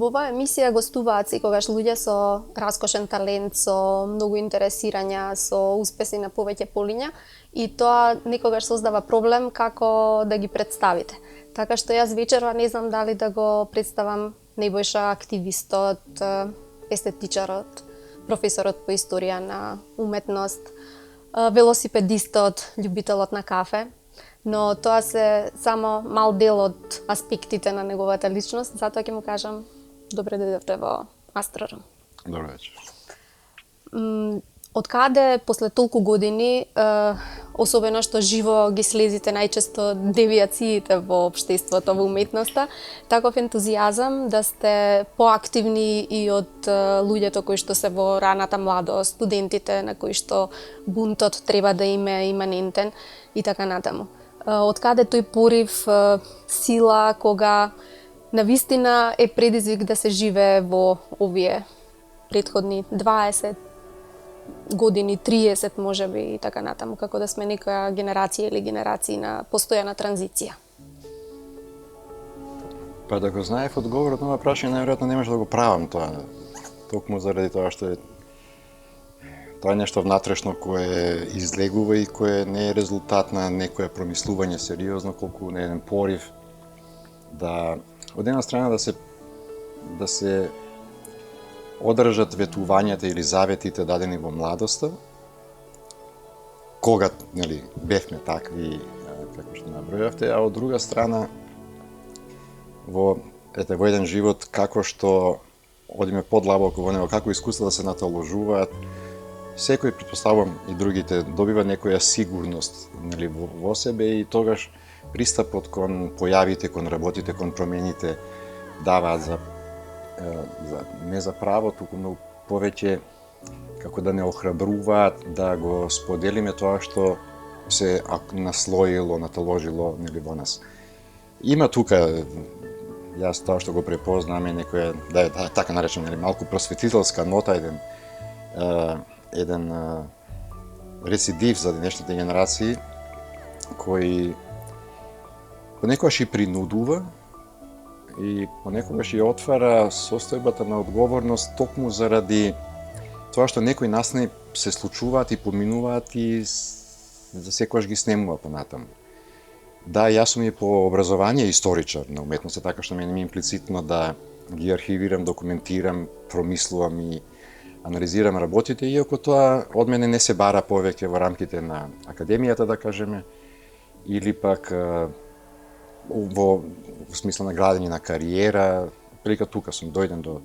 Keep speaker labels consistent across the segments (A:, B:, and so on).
A: Во оваа емисија гостуваат секогаш луѓе со раскошен талент, со многу интересирања, со успеси на повеќе полиња и тоа некогаш создава проблем како да ги представите. Така што јас вечерва не знам дали да го представам Небојша, активистот, естетичарот, професорот по историја на уметност, велосипедистот, љубителот на кафе, но тоа се само мал дел од аспектите на неговата личност, затоа ќе му кажам добре дојдовте во Астрорум.
B: Добро вечер.
A: Од каде после толку години, особено што живо ги следите најчесто девијациите во општеството, во уметноста, таков ентузијазам да сте поактивни и од луѓето кои што се во раната младост, студентите на кои што бунтот треба да им е иманентен и така натаму. Од каде тој порив, сила, кога навистина е предизвик да се живее во овие претходни 20 години, 30 можеби и така натаму, како да сме некоја генерација или генерации на постојана транзиција?
B: Па да го знаев одговорот на ова прашање, најверојатно немаше да го правам тоа. Токму заради тоа што тоа е нешто внатрешно кое излегува и кое не е резултат на некое промислување сериозно, колку на еден порив да од една страна да се одржат ветувањата или заветите дадени во младоста, кога бевме такви, како што набројавте, а од друга страна во еден живот како што одиме подлабоко во него, како искуства да се наталожуваат, секој, претпоставувам и другите, добива некоја сигурност во себе и тогаш пристапот кон појавите, кон работите, кон промените даваат не за право, туку многу повеќе како да не охрабруваат да го споделиме тоа што се наслоило, наталожило во нас. Има тука, јас тоа што го препознам е некоја, така наречем, малку просветителска нота, еден рецидив за денешните генерации, кој понекогаш и принудува и понекогаш и отвара состојбата на одговорност токму заради тоа што некои настани се случуваат и поминуваат и за секогаш ги снемува понатаму. Да, јас сум и по образование историчар на уметноста, така што мене ми имплицитно да ги архивирам, документирам, промислувам и анализирам работите, иако тоа од мене не се бара повеќе во рамките на академијата, да кажеме, или пак во смисла на градење на кариера, прилика тука сум дојден до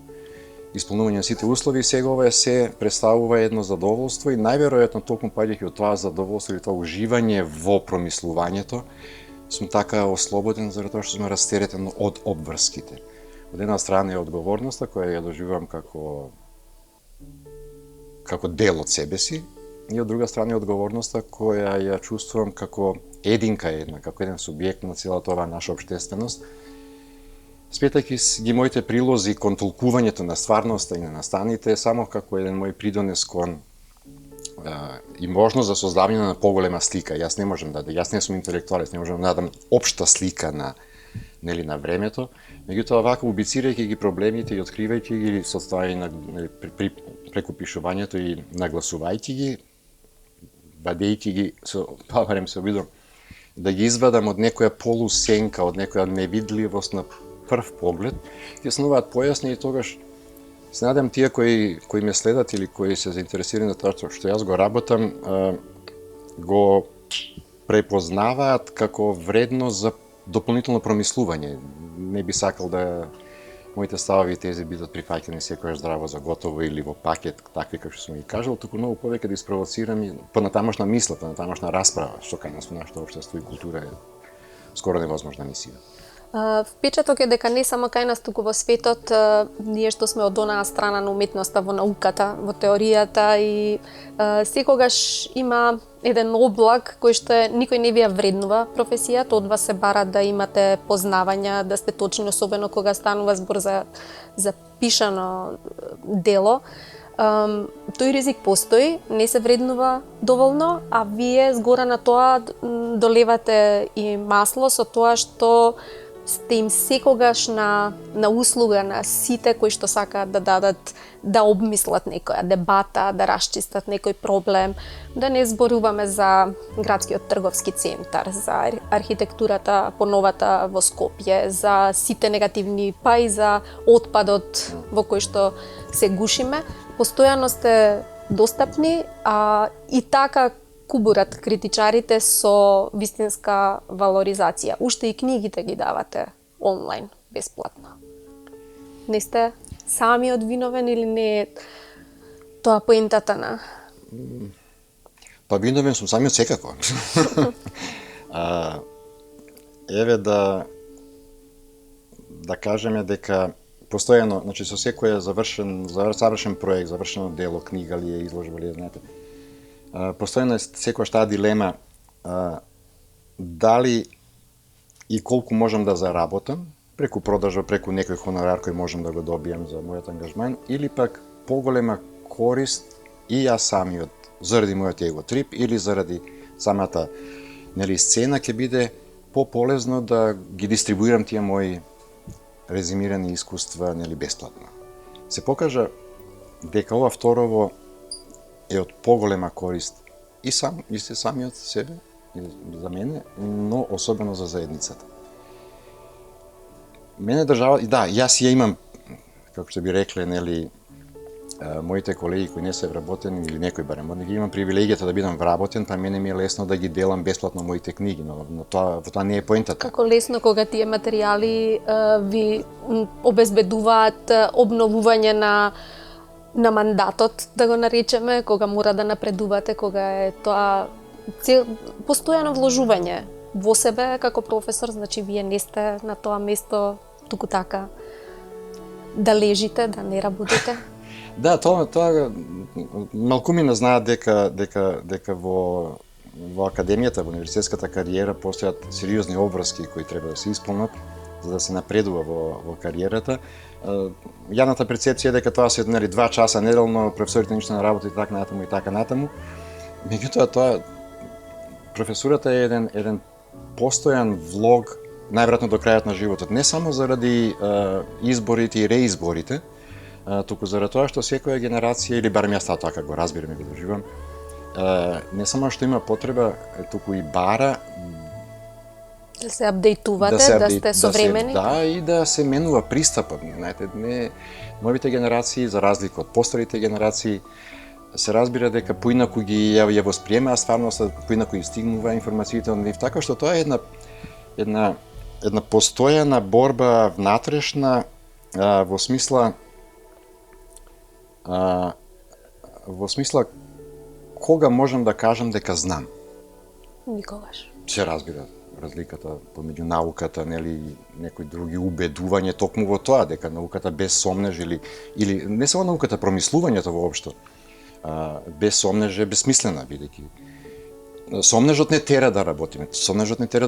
B: исполнување на сите услови, сега ова се представува едно задоволство и најверојатно токму паѓајќи од тоа задоволство или тоа уживање во промислувањето, сум така ослободен заради тоа што сум растеретен од обврските. Од една страна е одговорноста која ја доживувам како дел од себе си, и од друга страна е одговорноста која ја чувствувам како единка една, како еден субјект на целата оваа наша општественост, сметајќи ги моите прилози кон толкувањето на стварноста и на настаните само како еден мој придонес кон и можност за создавање на поголема слика. Јас не можам јас не сум интелектуалец, не можам да дадам општа слика на времето, меѓутоа вака убицирајќи ги проблемите и откривајќи ги со ставање на преку пишувањето и нагласувајќи ги, вадејќи ги, барем се обидам, да ги извадам од некоја полусенка, од некоја невидливост на прв поглед, ти стануваат појасни и тогаш се надам тие кои ме следат или кои се заинтересирани за тоа што јас го работам, го препознаваат како вредност за дополнително промислување. Не би сакал да моите ставови и тези бидат прифаќани секојаш здраво за готово или во пакет, такви како што сум ги кажал, туку многу повеќе да испровоцирам и понатамошна мисла, понатамошна расправа, што кај нас во нашето општество и култура е скоро невозможна мисија.
A: Впечаток е дека не само кај нас, туку во светот, ние што сме од онаа страна на уметноста, во науката, во теоријата и секогаш има еден облак кој што никој не ви ја вреднува професијата, од вас се бара да имате познавања, да сте точни, особено кога станува збор за пишано дело. Тој ризик постои, не се вреднува доволно, а вие згора на тоа долевате и масло со тоа што сте им секогаш на услуга на сите кои што сакаат да дадат, да обмислат некоја дебата, да расчистат некој проблем, да не зборуваме за градскиот трговски центар, за архитектурата поновата во Скопје, за сите негативни, па и за отпадот во кој што се гушиме. Постојано сте достапни, и така кубурат критичарите со вистинска валоризација. Уште и книгите ги давате онлайн, бесплатно. Не сте самиот виновен или не е тоа поентата на...
B: Па виновен сум самиот секако. Еве да кажеме дека постојано, значи со секој завршен проект, завршено дело, книга ли е, изложба ли е, знаете, постојано е секојаш таа дилема дали и колку можам да заработам преку продажба, преку некој хонорар кој можам да го добијам за мојот ангажман, или пак поголема корист и јас самиот заради мојот его трип или заради самата сцена ќе биде пополезно да ги дистрибуирам тие мои резимирани искуства бесплатно. Се покажа дека ова второво е од поголема корист и самиот себе, и за мене, но особено за заедницата. Мене држава, и да, јас ја имам, како што би рекле, моите колеги кои не се вработени, или некој барем, ги имам привилегијата да бидам вработен, па мене ми е лесно да ги делам бесплатно моите книги, но во тоа не е поентата.
A: Како лесно кога тие материјали ви обезбедуваат обновување на мандатот, да го наречеме, кога мора да напредувате, кога е тоа постојано вложување во себе како професор, значи вие не сте на тоа место туку така да лежите, да не работите.
B: Да, тоа малкумина знаат дека во академијата, во универзитетската кариера постојат сериозни обврски кои треба да се исполнат за да се напредува во кариерата. Јавната перцепција е дека тоа се 2 часа неделно, професорите ништо не работат и така натаму. Меѓутоа тоа професурата е еден постојан влог најверојатно до крајот на животот, не само заради изборите и реизборите, туку заради тоа што секоја генерација, или барем јас така го разбирам и го доживам, не само што има потреба, туку и бара
A: да се апдейтувате, да сте современи.
B: Да, и да се менува пристапот. Знаете, новите генерации, за разлика од постарите генерации, се разбира дека поинаку ги ја восприемаа стварноста, поинаку ги стигнува информациите од нив, така што тоа е една постојана борба внатрешна во смисла кога можам да кажам дека знам.
A: Никогаш.
B: Се разбира разликата помеѓу науката, некои други убедување токму во тоа, дека науката без сомнеж или не само науката, промислувањето воопшто, без сомнеж е бесмислена, бидејќи сомнежот не тера да работиме, сомнежот не тера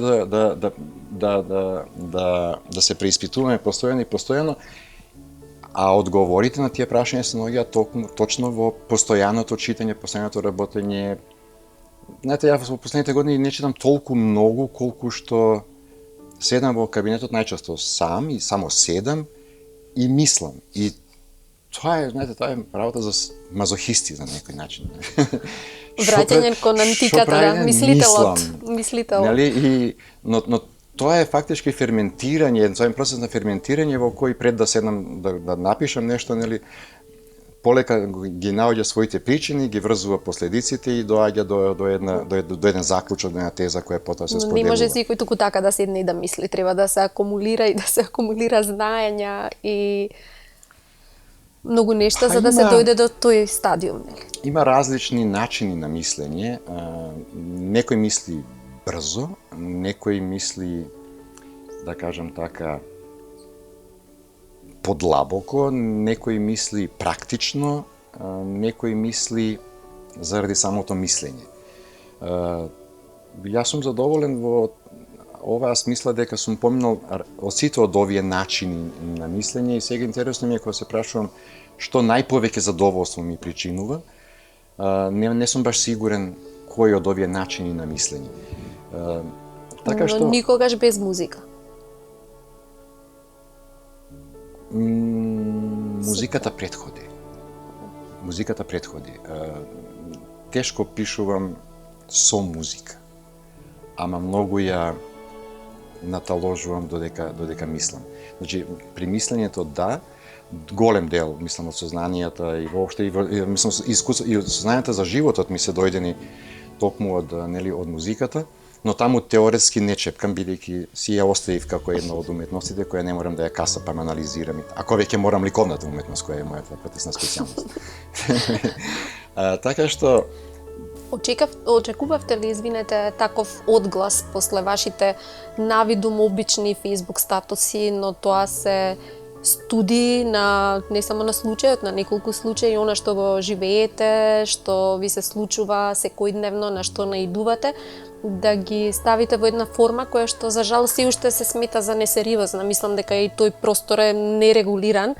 B: да се преиспитуваме постојано, а одговорите на тие прашања се наоѓаат точно во постојаното читање, постојаното работење. Знаете, јас во последните години не читам толку многу колку што седам во кабинетот најчесто сам и само седам и мислам. И тоа е, знаете, тоа е работа за мазохисти на некој начин.
A: Враќање кон антиката, да, мислителот.
B: Нели, но тоа е фактички ферментирање, еден процес на ферментирање во кој пред да седнам да напишам нешто, нели, полека ги наоѓа своите причини, ги врзува последиците и доаѓа до еден заклучок, до една теза која потоа се споделува.
A: Но не може секој туку така да седне и да мисли, треба да се акумулира и да се акумулира знаења и многу нешта за да се дојде до тој стадиум, нели?
B: Има различни начини на мислење. Некој мисли брзо, некој мисли, да кажам така, подлабоко, некој мисли практично, некој мисли заради самото мислење. Јас сум задоволен во оваа смисла дека сум поминал од сите од овие начини на мислење и сега интересно ми е кога се прашувам што најповеќе задоволство ми причинува, не сум баш сигурен кој од овие начини на мислење. Така што
A: Но никогаш без музика.
B: Музиката претходи. Музиката претходи. Тешко пишувам со музика, ама многу ја наталожувам додека мислам. Значи, при мислењето да, голем дел, мислам, од сознанијата и воопште и мислам и од сознанијата за животот ми се дојдени токму од музиката, но таму теоретски не чепкам, бидејќи си ја оставив како една од уметностите која не морам да ја касапам, анализирам. Ако веќе морам ликовната уметност, која е мојата претесна специјалност. Така што
A: Очекувавте ли, извинете, таков одглас после вашите навидум обични Facebook статуси, но тоа се студии на не само на случајот, на неколку случаи, она што го живеете, што ви се случува секојдневно, на што наидувате, да ги ставите во една форма која што за жал се уште се смета за несериозна. Мислам дека и тој простор е нерегулиран.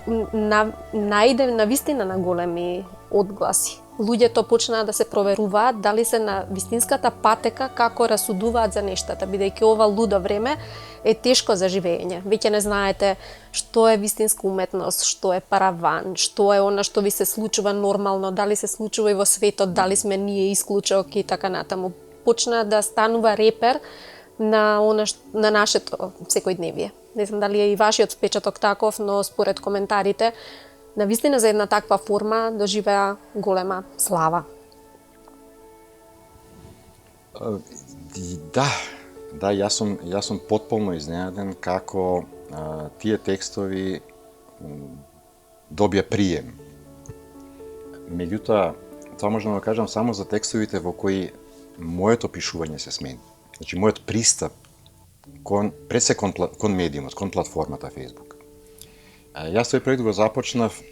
A: Најде на вистина на големи одгласи. Луѓето почнаа да се проверуваат дали се на вистинската патека како расудуваат за нештата, бидејќи ова лудо време е тешко за живење. Веќе не знаете што е вистинска уметност, што е параван, што е она што ви се случува нормално, дали се случува и во светот, дали сме ние исклучок и така натаму. Почна да станува репер на нашето секојдневие. Не знам дали е и вашиот впечаток таков, но според коментарите, навистина за една таква форма доживеа голема слава.
B: Да, јас сум потполно изненаден како тие текстови добија прием. Меѓутоа, тоа можам да кажам само за текстовите во кои моето пишување се смени. Значи, мојот пристап пред се кон медиумот, кон платформата Facebook. Јас тој проект го започнав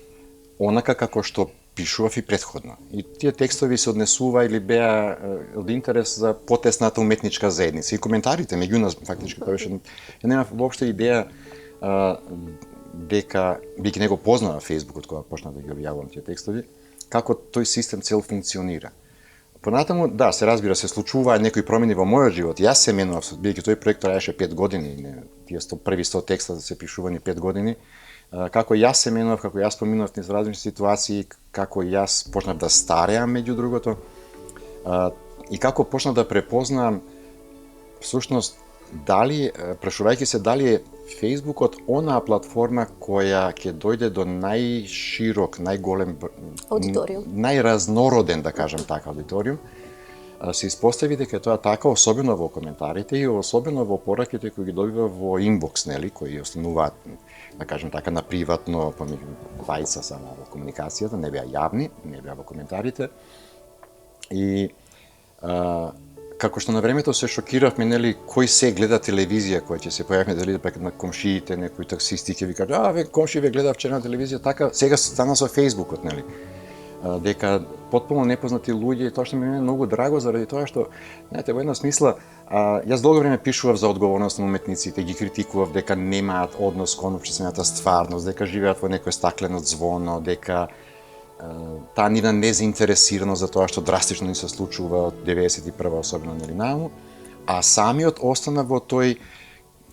B: онака како што пишував и претходно. И тие текстови се однесува или беа од интерес за потесната уметничка заедница. И коментарите меѓу нас, фактички, тоа беше... Ја немав воопште идеја дека, бидејќи не го познава Фејсбукот кога почнав да ги објавувам тие текстови, како тој систем цел функционира. Понатаму, да, се разбира, се случуваа некои промени во мојот живот. Јас се менував, бидејќи тој проект траеше 5 години, тие први 100 текста да се пишувани 5 години, како јас се менував, како јас поминав низ различни ситуации, како јас почнав да стареам меѓу другото, и како почнав да препознам всушност дали, прашувајќи се дали е Фејсбукот онаа платформа која ќе дојде до најширок, најголем
A: аудиториум,
B: најразнороден, да кажам така, аудиториум, се испостави дека тоа така, особено во коментарите и особено во пораките кои ги добива во инбокс, нели, кои остануваат, да кажем така, на приватно, помеѓу двајца само во комуникацијата, не беа јавни, не беа во коментарите. И како што на времето се шокиравме, нели, кој се гледа телевизија, која ќе се појавиме дали на комшиите, некои таксисти ќе ви кажат, комши ве гледа вчера на телевизија, така, сега стана со Фејсбукот, нели. Дека потполно непознати луѓе, и тоа што ми е многу драго заради тоа што, знаете, во една смисла, јас долго време пишував за одговорност на уметниците, ги критикував дека немаат однос кон општествената стварност, дека живеат во некој стаклено ѕвоно, дека таа нивна незаинтересираност за тоа што драстично ни се случува од 91-а особено, нели, нааму, а самиот остана во тој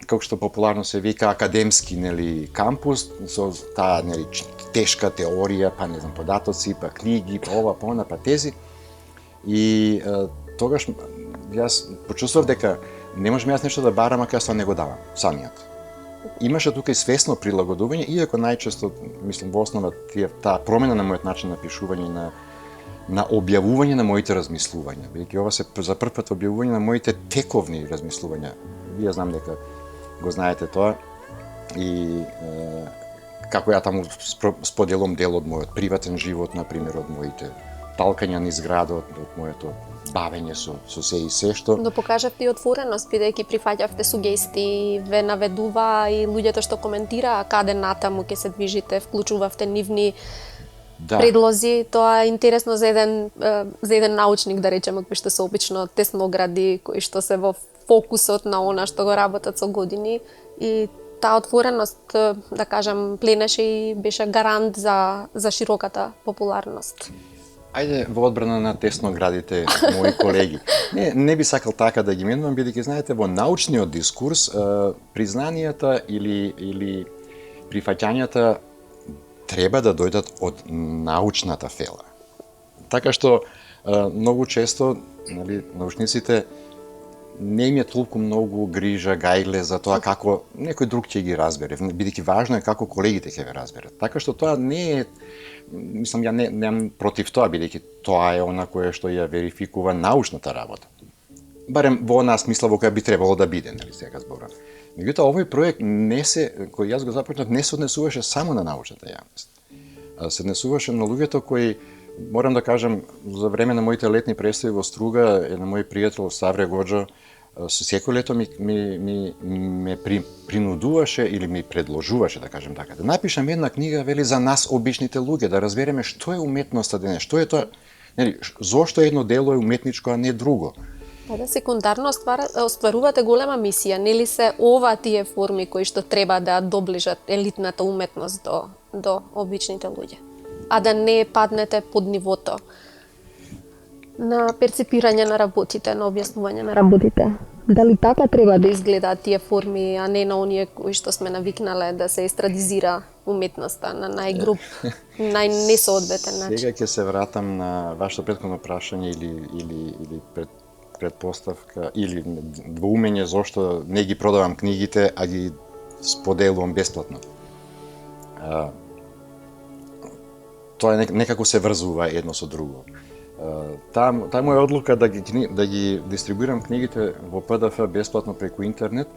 B: како што популарно се вика академски, нели, кампус со таа, нели, тешка теорија, па не знам, податоци, па книги, па ова, па она, па тези. И тогаш јас почувствував дека не можам јас нешто да барам, ако јас тоа не го давам самиот. Имаше тука и свесно прилагодување, иако најчесто, мислам, во основа таа промена на мојот начин на пишување и на објавување на моите размислувања. Бидејќи ова се за прв пат објавување на моите тековни размислувања. Вие знам дека го знаете тоа и како ја таму споделувам дел од мојот приватен живот, например, од моите талкања низ градот, од моето бавење со се и се што.
A: Но покажавте и отвореност, бидејќи прифаќавте сугестии, ве наведува и луѓето што коментираа каде натаму ќе се движите, вклучувавте нивни предлози. Тоа е интересно за еден научник, да речеме, кој што се обично тесногради, кои што се во фокусот на она што го работат со години, и таа отвореност, да кажам, пленеше и беше гарант за широката популарност.
B: Ајде во одбрана на тесноградите, мои колеги. Не би сакал така да ги менувам, бидејќи знаете во научниот дискурс признанијата или прифаќањата треба да дојдат од научната фела. Така што многу често, нели, научниците не им е толку многу грижа, гајле за тоа како некој друг ќе ги разбере, бидејќи важно е како колегите ќе ве разберат. Така што тоа не е, мислам, ја немам против тоа, бидејќи тоа е она кое што ја верификува научната работа. Барем во онаа смисла во која би требало да биде, нели, сега зборам. Меѓутоа, овој проект кој јас го започнав, не се однесуваше само на научната јавност. Се однесуваше на луѓето кои, морам да кажам, за време на моите летни престои во Струга, еден мој пријател Савре Гоџо, со секој лето ме принудуваше или ми предложуваше, да кажем така, да напишам една книга, вели, за нас обичните луѓе, да разбереме што е уметноста денес, што е тоа, нели, зошто едно дело е уметничко, а не друго.
A: Да, секундарно остварувате голема мисија, нели се ова тие форми кои што треба да доближат елитната уметност до обичните луѓе, а да не паднете под нивото на перцепирање на работите, на објаснување на работите. Дали така треба да изгледаат тие форми, а не на оние кои што сме навикнале да се естрадизира уметноста на најгруп, најнесоодветен начин?
B: Сега ќе се вратам на вашето претходно прашање или предпоставка или двоумење зошто не ги продавам книгите, а ги споделувам бесплатно. Тоа некако се врзува едно со друго. Таа моја одлука да ги дистрибуирам книгите во PDF бесплатно преку интернет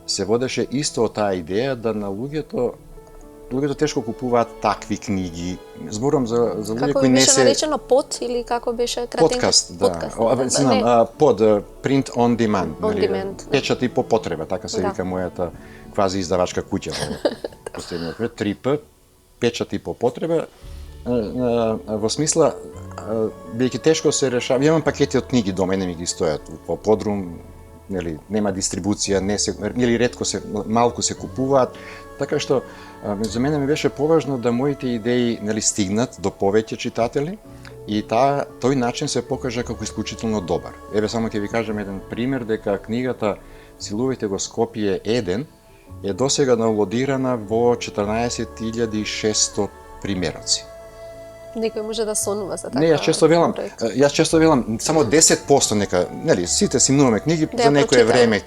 B: се водеше исто од таа идеја да на луѓето тешко купуваат такви книги. Зборам за луѓе кои не се...
A: Како беше наречено, под или како беше кратенко?
B: Подкаст, да. Под, print on demand. Печат и по потреба, така се вика мојата квази издавачка куќа во последниот период. 3P, печат и по потреба. Во смисла, бидејќи тешко се решава, имам пакети од книги дома, не ми ги стојат по подрум, нели, нема дистрибуција, или ретко малку се купуваат, така што за мене ми беше поважно да моите идеи, нели, стигнат до повеќе читатели и тој начин се покажа како исклучително добар. Еве само ќе ви кажам еден пример дека книгата Силувајте го Скопје 1 е досега наулодирана во 14.600 примероци.
A: Некој може да сонува за така.
B: Не, јас често велам, само 10% нека, нели, сите си мнуваме книги, за некое време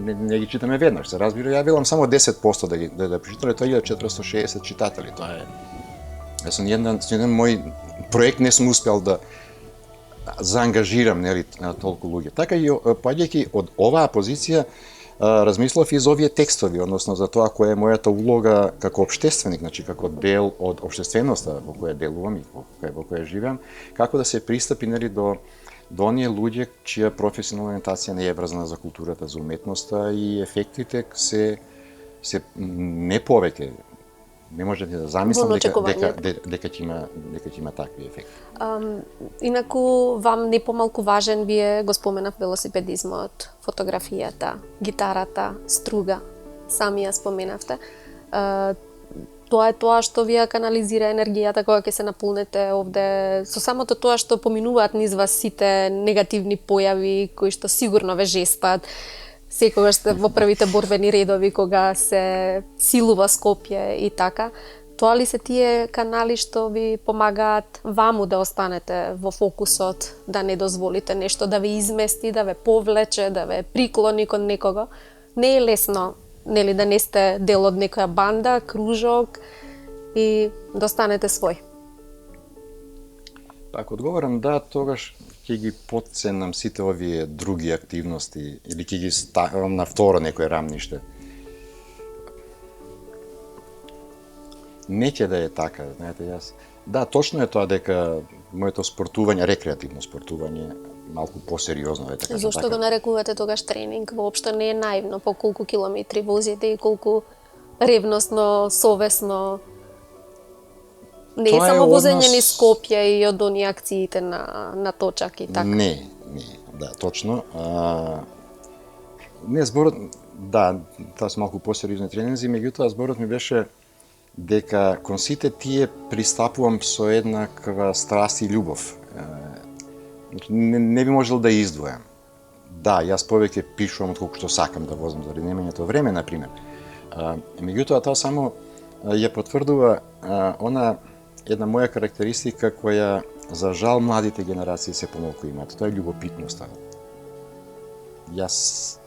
B: не ги читаме веднаш, се разбира, ја велам само 10% да прочитале, тоа е 1460 читатели, тоа е. Јас со еден мој проект не сум успел да заангажирам, нели, толку луѓе. Така и поаѓајќи од оваа позиција, размислав и за овие текстови, односно за тоа која е мојата улога како општественик, значи како дел од општественоста во која делувам и во која живеам, како да се пристапи, нели, до оние луѓе чија професионална ориентација не е врзана за културата, за уметноста и ефектите се не повеќе. Не можете да замислам дека ќе има такви ефекти.
A: Инаку, вам не помалку важен, вие го споменав велосипедизмот, фотографијата, гитарата, струга, сами ја споменавте. Тоа е тоа што вие канализира енергијата кога ќе се наполнете овде, со самото тоа што поминуваат низ вас сите негативни појави кои што сигурно ве жеспат, секогаш сте во првите борбени редови кога се силува Скопје и така. Тоа ли се тие канали што ви помагаат ваму да останете во фокусот, да не дозволите нешто да ве измести, да ве повлече, да ве приклони кон некого? Не е лесно, нели, да не сте дел од некоја банда, кружок и да останете свој.
B: Па ако одговорам да, тогаш ќе ги потценам сите овие други активности или ќе ги ставам на второ некој рамниште. Не ќе да е така, знаете, јас. Да, точно е тоа дека моето спортување, рекреативно спортување, малку посериозно е така.
A: Зошто го нарекувате тогаш тренинг? Воопшто не е наивно по колку километри возите и колку ревносно, совесно. Не е само возење низ Скопје и од оние акциите на точак и така.
B: Не, да, точно. Не, зборот, да, тоа се малку посериозни тренинзи, меѓутоа зборот ми беше дека кон сите тие пристапувам со еднаква страст и љубов. Не би можел да издвојам. Да, јас повеќе пишувам отколку сакам да возам заради немањето време, например. Меѓутоа, тоа само ја потврдува она една моја карактеристика која, за жал, младите генерации се помалку имаат. Тоа е љубопитноста. Јас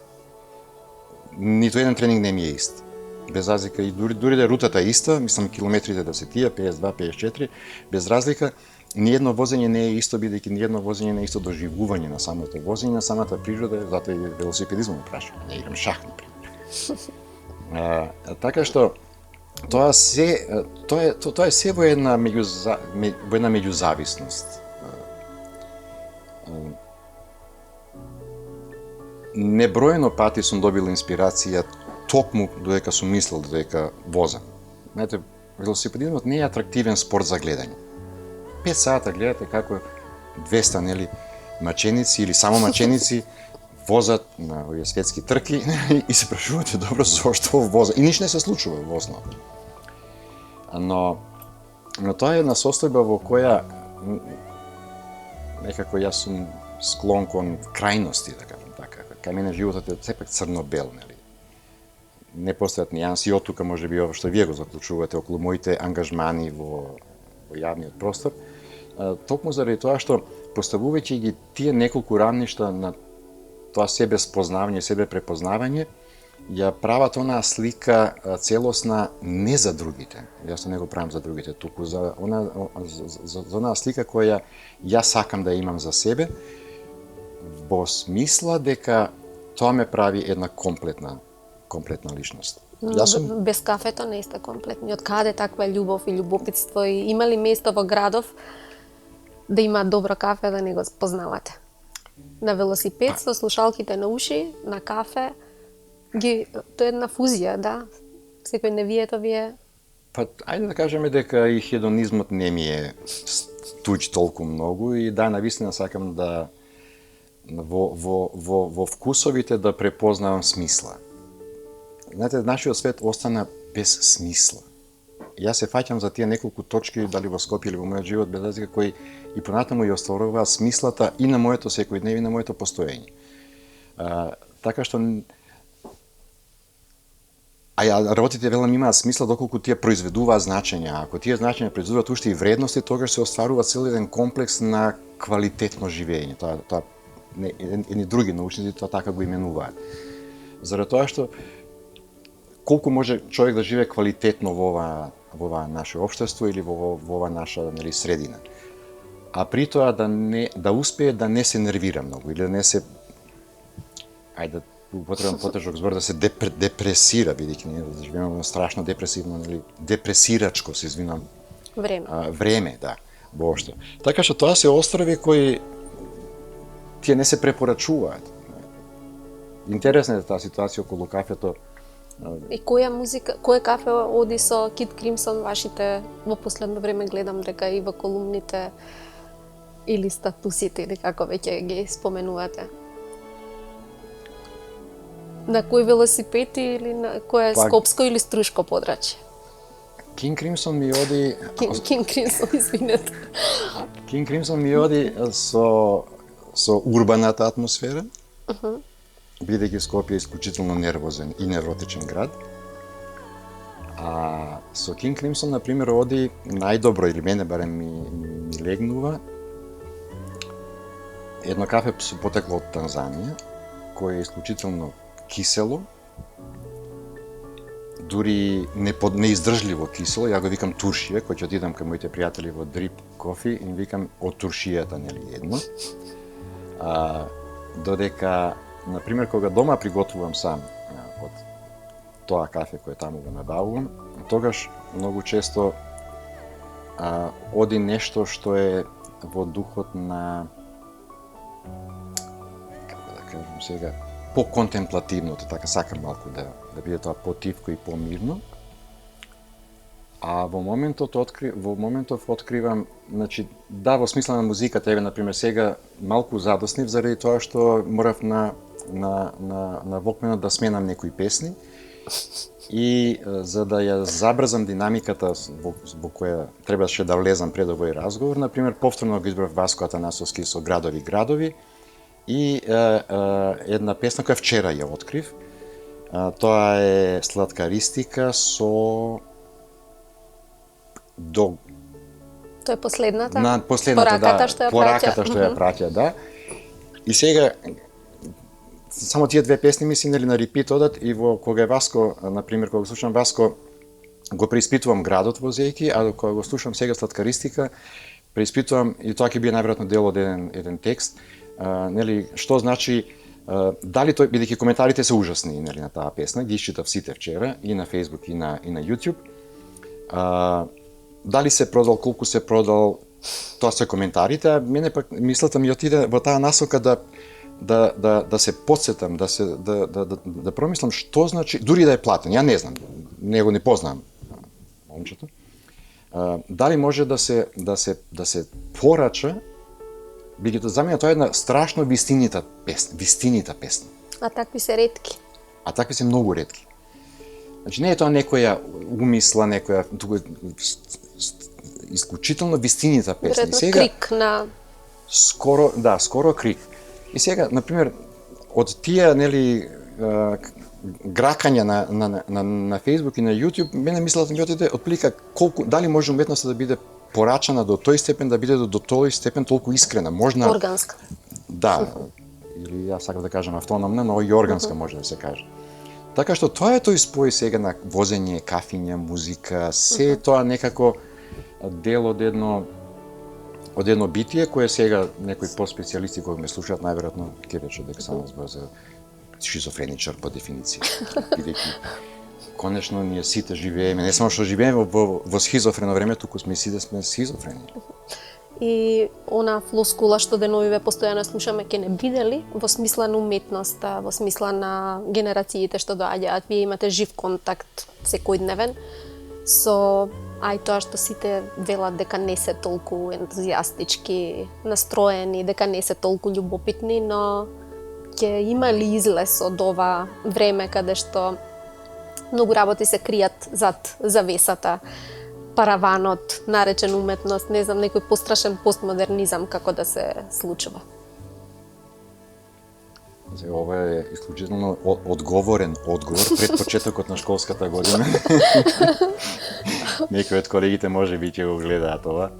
B: ниту еден тренинг не ми е ист. Без разлика, и дури да рутата е иста, мислам километрите да се тие, 52, 54, без разлика, ниедно возење не е исто, бидејќи ниедно возење не е исто доживување на самото возење, на самата природа, затоа и велосипедизмот ме прашува, не играм шах, например. Така што, тоа е се во една меѓузависност. Неброено пати сум добил инспирација токму додека сум мислел додека возам. Знаете, велосипедизмот не е атрактивен спорт за гледање. 5 сата гледате како 200, нели, маченици или само маченици возат на овие светски трки и се прашувате добро зошто возат. И ништо не се случува во основа. Но тоа е една состојба во која некако јас сум склон кон крајности, да кажам така. Кај мене животот е сепак црно-бел, нели. Не постојат нијанси, од тука може би ово што вие го заклучувате околу моите ангажмани во јавниот простор, токму заради тоа што поставувајќи ги тие неколку рамништа на тоа себе спознавање, себе препознавање, ја прават онаа слика целосна не за другите. Јас не го правам за другите, туку за онаа слика која јас сакам да имам за себе, во смисла дека тоа ме прави една комплетна личност.
A: Без кафето не сте комплетни. Од каде таква љубов и љубопитство, и има ли место во градов да има добро кафе да не го познавате? На велосипед со слушалките на уши, на кафе, тоа е една фузија, да. Секојдневието ви е.
B: Па, ајде да кажеме дека и хедонизмот не ми е туѓ толку многу и да, навистина сакам да во вкусовите да препознавам смисла. Знаете, нашиот свет остана без смисла. Јас се фаќам за тие неколку точки, дали во Скопје или во мојот живот, без разлика, кои и понатаму ја остваруваат смислата и на моето секојдневие, и на моето постоење. Така што работите велам имаат смисла доколку тие произведуваат значења. Ако тие значења произведуваат уште и вредности, тогаш се остварува цел еден комплекс на квалитетно живење. Тоа едни други научници тоа така го именуваат. Заради тоа што колку може човек да живее квалитетно во ова наше општество или во ова наша, нели, средина. А при тоа да успее да не се нервира многу или да не се, ајде употребам потежок збор, да се депресира, бидејќи ние да живееме страшно депресивно, нели, депресирачко, се извинам. Време, да, воопшто. Така што тоа се острови кои тие не се препорачуваат. Интересна е таа ситуација околу кафето.
A: И која кафе оди со Кит Кримсон вашите, во последно време гледам дека и во колумните или статусите, или како веќе ги споменувате? На кој велосипед или на кое скопско или струшко подрачје?
B: Кин Кримсон ми оди...
A: Кин Кримсон, извинете.
B: Кин Кримсон ми оди со урбаната атмосфера. бидејќи Скопје е исклучително нервозен и невротичен град. А со Кинг Кримсон, например, оди најдобро, или мене барем ми легнува, едно кафе со потекло од Танзанија, кое е исклучително кисело, дури неиздржливо кисело. Ја го викам туршија, кој ќе отидам кај моите пријатели во Drip Coffee и им викам од туршијата, нели, едно. Додека, например, кога дома приготвувам сам од тоа кафе кое таму го набавувам, тогаш многу често оди нешто што е во духот на, како да кажам сега, по-контемплативното, така сакам малку да биде тоа потивко и помирно. А во моментов откривам, значи, да, во смисла на музиката, еве, например, сега малку задоснив заради тоа што морав на Walkman да сменам некои песни и за да ја забрзам динамиката во која требаше да влезам пред овој разговор, например, повторно го избрав Васко Атанасовски со Градови и една песна која вчера ја открив. Тоа е Сладкаристика со Дог.
A: Тоа е последната?
B: На последната,
A: пораката што ја
B: пораката што ја праќа, да. И сега само тие две песни ми се на репит одат и кога е Васко, например, кога го слушам Васко, го преиспитувам градот возејќи, а кога го слушам сега Сладкаристика, преиспитувам, и тоа ќе биде најверојатно дел од еден текст, нели, што значи, дали тој, бидејќи коментарите се ужасни, нели, на таа песна, ги исчитав сите вчера и на Facebook и на YouTube. Дали се продал, колку се продал, тоа се коментарите, а мене пак мислата ми отиде во таа насока да се потсетам, да промислам што значи, дури да е платен, ја не знам, него не познавам момчето. Дали може да се порача, бидејќи за мене тоа е една страшно вистинита песна.
A: А такви се ретки.
B: А такви се многу ретки. Значи не е тоа некоја умисла, некоја туку исклучително вистинита песна.
A: Веројатно сега крик на
B: скоро крик. И сега, например, од тие, нели, гракања на Facebook и на YouTube, мене мислата ми отиде отплика колку, дали може уметноста да биде порачана до тој степен, да биде до тој степен толку искрена, можна
A: органска.
B: Да, или јас сакам да кажам автономна, но и органска може да се каже. Така што тоа е тој спој сега на возење, кафиња, музика, се тоа некако дел од едно битие кое сега некои поспецијалисти кои ме слушаат најверојатно ќе речат дека само збор за шизофреничар по дефиниција. Бидејќи конечно ние сите живееме, не само што живееме во схизофрено време, туку сите сме схизофрени.
A: И она флоскула што деновиве постојано слушаме, ке не бидели, во смисла на уметноста, во смисла на генерациите што доаѓаат, вие имате жив контакт секојдневен со тоа што сите велат дека не се толку ентузијастички настроени, дека не се толку љубопитни, но ќе има ли излез од ова време каде што многу работи се кријат зад завесата, параванот, наречен уметност, не знам, некој пострашен постмодернизам како да се случува.
B: Ова е исклучително одговорен одговор пред почетокот на школската година. Некои од колегите може би ќе го гледаат ова.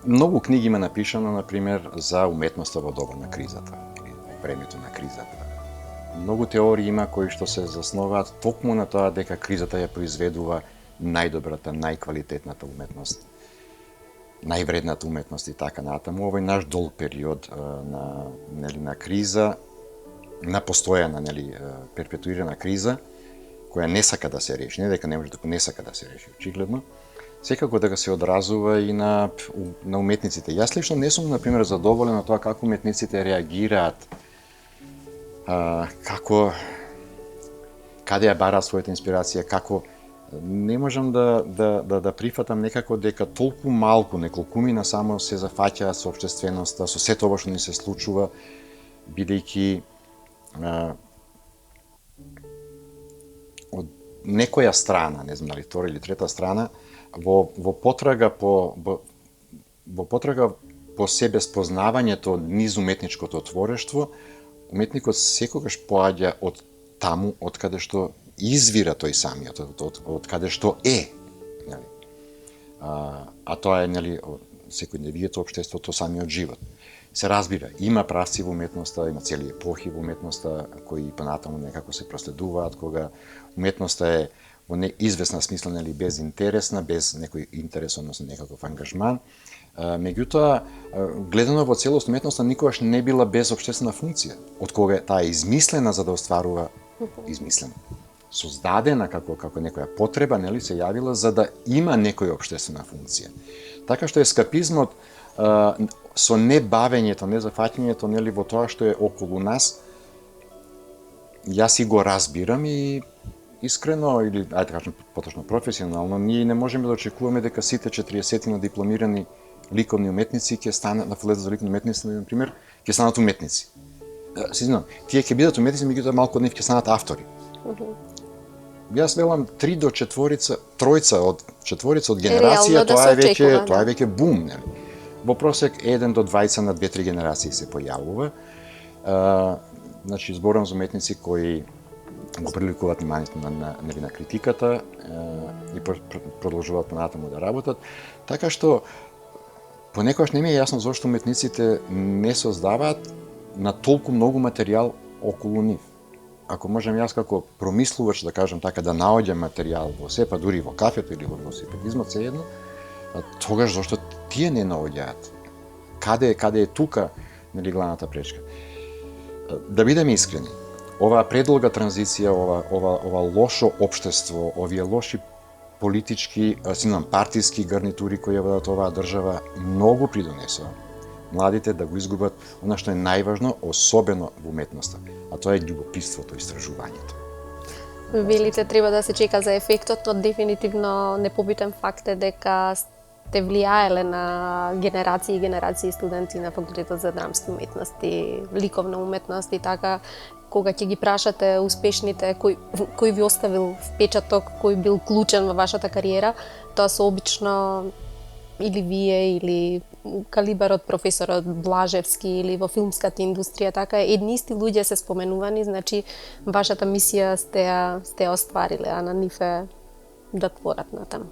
B: Многу книги има напишано, например, за уметноста во доба на кризата, или во времето на кризата. Многу теории има кои што се засноваат токму на тоа дека кризата ја произведува најдобрата, најквалитетната уметност, највредната уметност и така натаму. Овој наш долг период на криза, на постојана, перпетуирана криза, која не сака да се реши, не дека не може, туку не сака да се реши, очигледно, секако дека се одразува и на уметниците. Јас лично не сум, например, задоволен од тоа како уметниците реагираат, каде ја бараат својата инспирација, како не можам да прифатам некако дека толку малку, неколкумина само се зафаќаат со општественоста, со сето ова што ни се случува, бидејќи од некоја страна, не знам дали втора или трета страна, во потрага по себе спознавањето низ уметничкото творештво, уметникот секогаш поаѓа од таму, од каде што извира тој самиот, од каде што е. Нели? А тоа е, нели, секојдневието општеството, самиот живот. Се разбира, има правци во уметноста, има цели епохи во уметноста кои понатаму некако се проследуваат, кога уметноста е во неизвестна смисла, нели, безинтересна, без некој интерес, односно некаков ангажман. Меѓутоа, гледано во целост, уметноста никогаш не била без општествена функција, од кога таа е измислена за да остварува измислена. Создадена како некоја потреба, нели, се јавила за да има некоја општествена функција. Така што ескапизмот со небавењето, незафаќањето, нели, во тоа што е околу нас, јас си го разбирам и искрено, или, ајде да кажем поточно професионално, ние не можеме да очекуваме дека сите 40 дипломирани ликовни уметници ќе станат, на факултетот за ликовни уметници, например, ќе станат уметници. Се знам, тие ќе бидат уметници, меѓутоа малку од нив ќе станат автори. Јас велам 3 до 4, тројца од 4 од генерација, тоа е веќе бум, нели? Во просек 1 до 20 на 2-3 генерации се појавува. Значи, зборам за уметници кои го приликуваат вниманието на критиката и продолжуваат понатаму да работат. Така што, понекогаш не ми е јасно зошто уметниците не создаваат на толку многу материјал околу нив. Ако можам јас како промислувач, да кажам така, да наоѓам материјал во се, па дури во кафето или во велосипедизмот, се едно, тогаш зошто тие не наоѓаат? Каде е тука, нели, главната пречка? Да бидеме искрени, оваа предолга транзиција, ова лошо општество, овие лоши политички, партиски гарнитури кои ја водат оваа држава, многу придонесоа младите да го изгубат она што е најважно, особено во уметноста, а тоа е љубопитството, истражувањето.
A: Велите треба да се чека за ефектот, но дефинитивно непобитен факт е дека сте влијаеле на генерации и генерации студенти на факултетот за драмски уметности, ликовна уметност и така, кога ќе ги прашате успешните кој ви оставил впечаток, кој бил клучен во вашата кариера, тоа се обично или вие или калибарот професорот Блажевски или во филмската индустрија, така едни исти луѓе се споменувани, значи вашата мисија сте оствариле, а на нив е да творат натаму.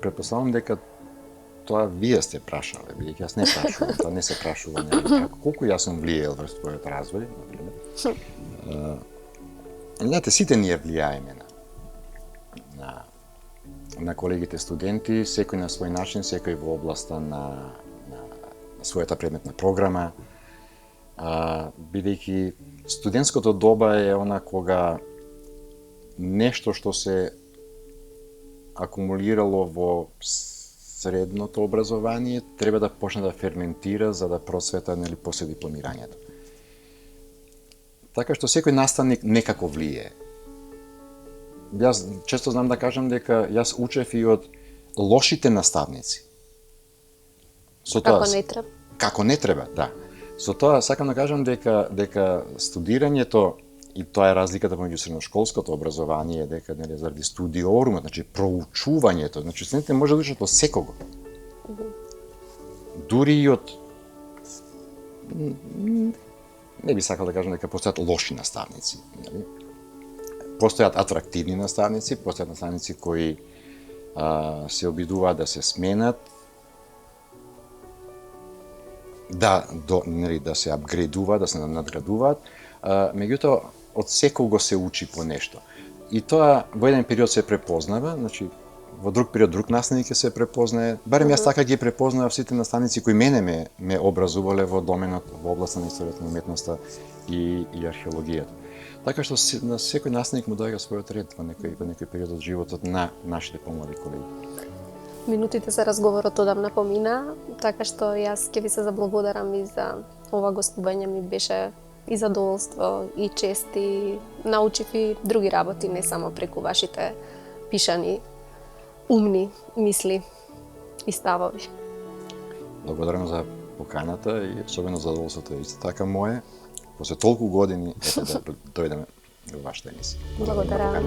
B: Претпоставувам дека тоа вие сте прашале, бидејќи јас не прашувам, тоа не се прашува, нели, колку јас сум влијаел врз твојот развој, например. Знаете, сите ние влијаеме на колегите студенти, секој на свој начин, секој во областа на својата предметна програма, бидејќи студентското доба е она кога нешто што се акумулирало во средното образование треба да почне да ферментира за да просвета, нели, после дипломирањето. Така што секој наставник некако влие. Јас често знам да кажам дека јас учев и од лошите наставници.
A: Како не треба.
B: Како не треба, да. Со тоа сакам да кажам дека студирањето, и тоа е разликата меѓу средношколското образование, дека, нели, заради студиорумот, значи проучувањето, значи студентите може да учат од секого. Дури и од, не би сакал да кажам дека постојат лоши наставници, нели? Постојат атрактивни наставници, постојат наставници кои се обидуваат да се сменат, нели, да се апгрейдуваат, да се надградуваат, меѓутоа од секого се учи по нешто. И тоа во еден период се препознава, значи во друг период друг наставник ќе се препознае. Барем јас така ги препознав сите наставници кои мене ме образувале во доменот, во областа на историјата на уметноста и археологијата. Така што на секој наставник му доаѓа својот ред во некој период од животот на нашите помлади колеги.
A: Минутите за разговорот одамна помина, така што јас ќе ви се заблагодарам и за ова гостување, ми беше и задоволство, и чест, и научив и други работи, не само преку вашите пишани, умни мисли и ставови.
B: Благодарам за поканата и особено задоволството е исто така мое. После толку години да дојдеме во вашата емисија.
A: Благодарам.